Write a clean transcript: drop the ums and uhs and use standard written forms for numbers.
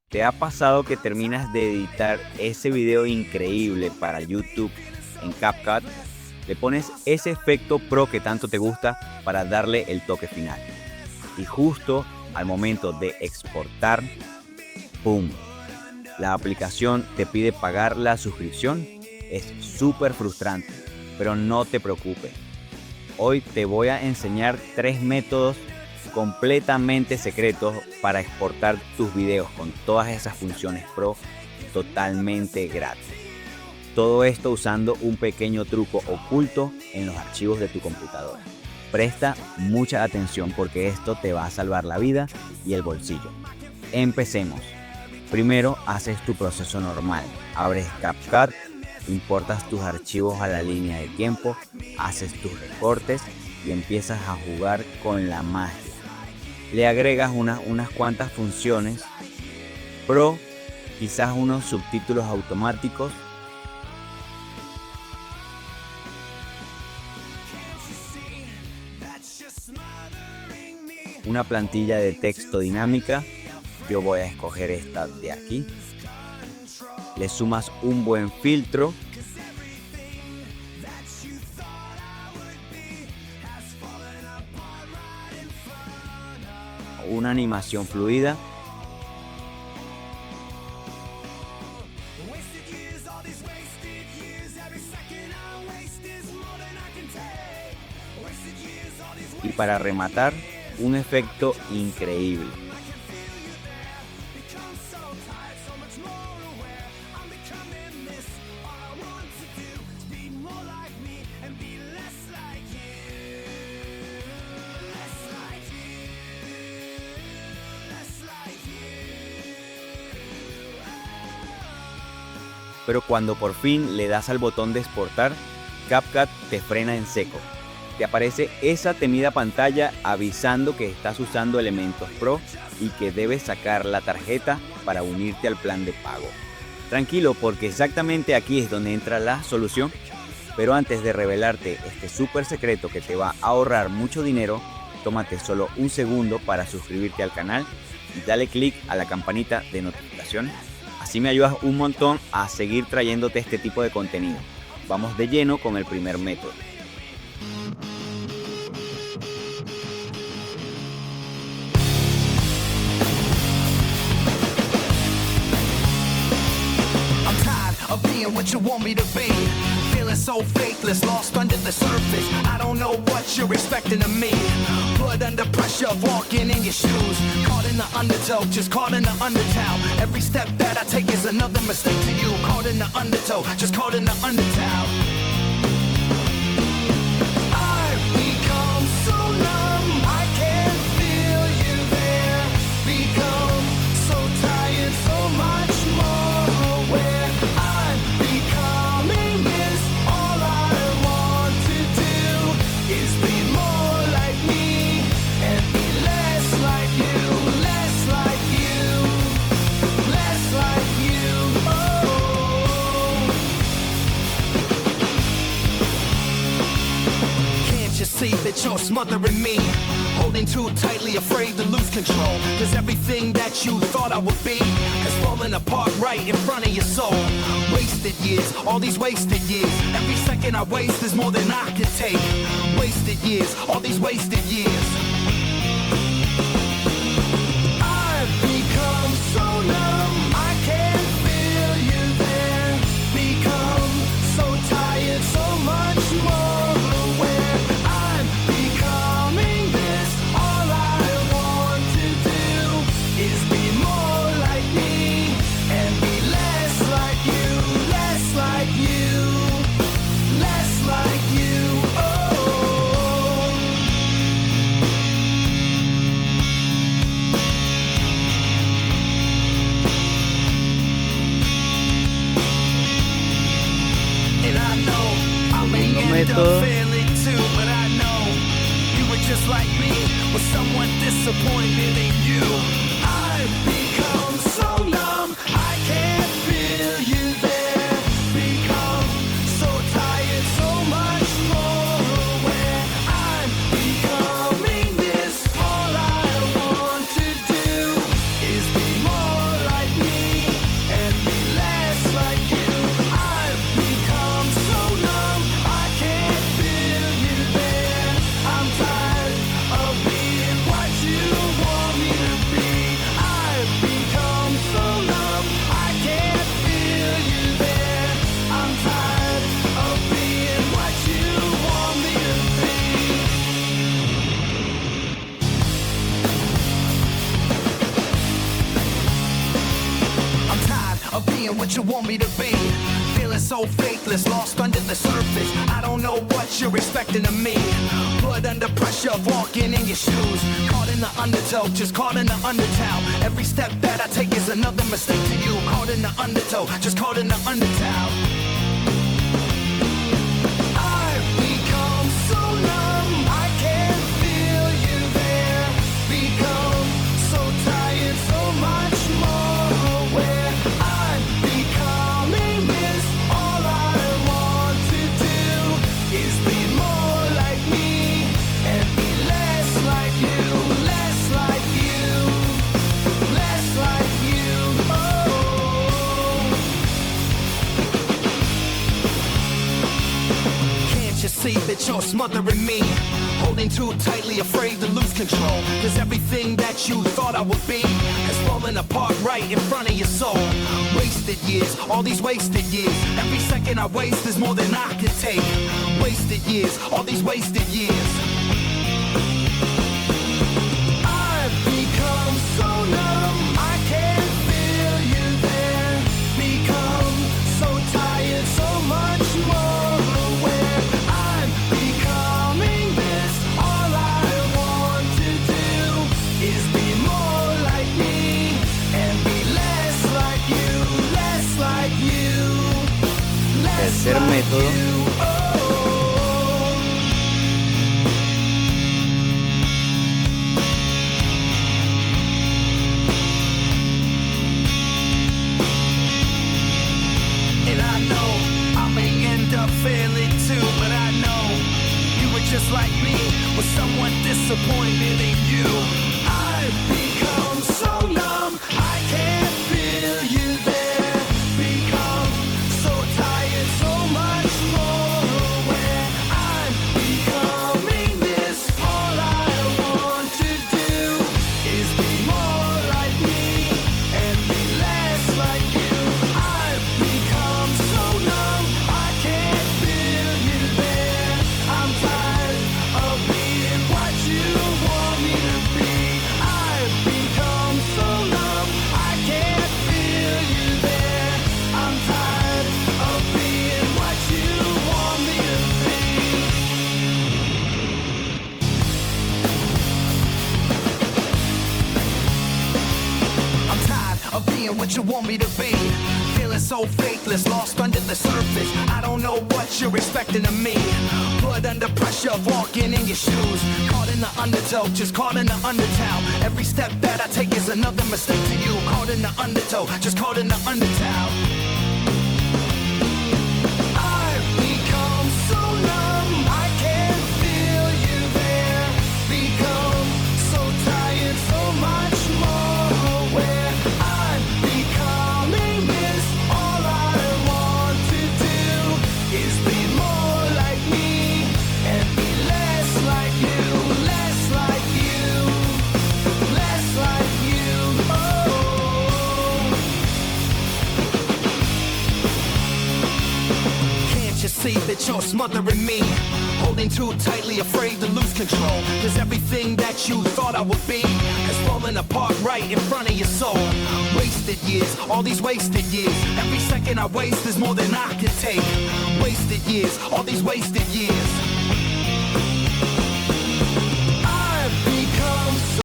¿Te ha pasado que terminas de editar ese video increíble para YouTube en CapCut? Le pones ese efecto pro que tanto te gusta para darle el toque final. Y justo al momento de exportar, ¡pum! La aplicación te pide pagar la suscripción. Es súper frustrante, pero no te preocupes. Hoy te voy a enseñar 3 métodos completamente secretos para exportar tus videos con todas esas funciones pro totalmente gratis. Todo esto usando un pequeño truco oculto en los archivos de tu computadora. Presta mucha atención porque esto te va a salvar la vida y el bolsillo. Empecemos. Primero haces tu proceso normal. Abres CapCut, importas tus archivos a la línea de tiempo, haces tus recortes y empiezas a jugar con la magia. Le agregas unas cuantas funciones pro, quizás unos subtítulos automáticos, una plantilla de texto dinámica. Yo voy a escoger esta de aquí. Le sumas un buen filtro, una animación fluida, y para rematar, un efecto increíble. Pero cuando por fin le das al botón de exportar, CapCut te frena en seco. Te aparece esa temida pantalla avisando que estás usando elementos pro y que debes sacar la tarjeta para unirte al plan de pago. Tranquilo, porque exactamente aquí es donde entra la solución. Pero antes de revelarte este súper secreto que te va a ahorrar mucho dinero, tómate solo un segundo para suscribirte al canal y dale click a la campanita de notificaciones. Así me ayudas un montón a seguir trayéndote este tipo de contenido. Vamos de lleno con el primer método. Of being what you want me to be, feeling so faithless, lost under the surface. I don't know what you're expecting of me. Put under pressure, walking in your shoes. Caught in the undertow, just caught in the undertow. Every step that I take is another mistake to you. Caught in the undertow, just caught in the undertow. I've become so numb, I can't feel you there. Become so tired, so much more aware. See that you're smothering me, holding too tightly, afraid to lose control. Cause everything that you thought I would be is falling apart right in front of your soul. Wasted years, all these wasted years. Every second I waste is more than I can take. Wasted years, all these wasted years. I've become so numb, I can't feel you there. Become so tired, so much more aware. Métodos. of being what you want me to be. Feeling so faithless, lost under the surface. I don't know what you're expecting of me. Put under pressure of walking in your shoes. Caught in the undertow, just caught in the undertow. Every step that I take is another mistake to you. Caught in the undertow, just caught in the undertow. I've become so numb, I can't feel you there. Become so tired, so much more aware. I'm becoming this. All I want to do is be more like me and be less like you, less like you, less like you. Oh, can't you see that you're smothering me? Holding too tightly, afraid to lose control. Cause everything that you thought I would be has fallen apart right in front of your soul. Wasted years, all these wasted years. Every second I waste is more than I could take. Wasted years, all these wasted years. I've become so numb, I can't feel you there. Become so tired, so much more aware. I'm becoming this. All I want to do is be more like me and be less like you, less like you, less Tercer like método. you. Oh. And I know I may end up failing too, but I know you were just like me, but somewhat disappointed in you. I've become so numb, I can't feel you there. Become so tired, so much more aware. I'm becoming this. All I want to do is be more like me and be less like you. I've become so numb, I can't feel you there. I'm tired of being what you want me to be. I've become so numb, I can't feel you there. I'm tired of being what you want me to be. I'm tired of being what you want me to be. Feeling so faithless, lost under the surface. I don't know what you're expecting of me. Put under pressure of walking in your shoes. Caught in the undertow, just caught in the undertow. Every step that I take is another mistake to you. Caught in the undertow, just caught in the undertow. I've become so numb, I can't feel you there. Become so tired, so much more aware. I'm becoming this. All I want to do is be more like me and be less like you, less like you, less like you. Oh, can't you see that you're smothering me? Holding too tightly, afraid to lose control. Cause everything that you thought I would be has fallen apart right in front of your soul. Wasted years, all these wasted years. Every second I waste is more than I could take. Wasted years, all these wasted years.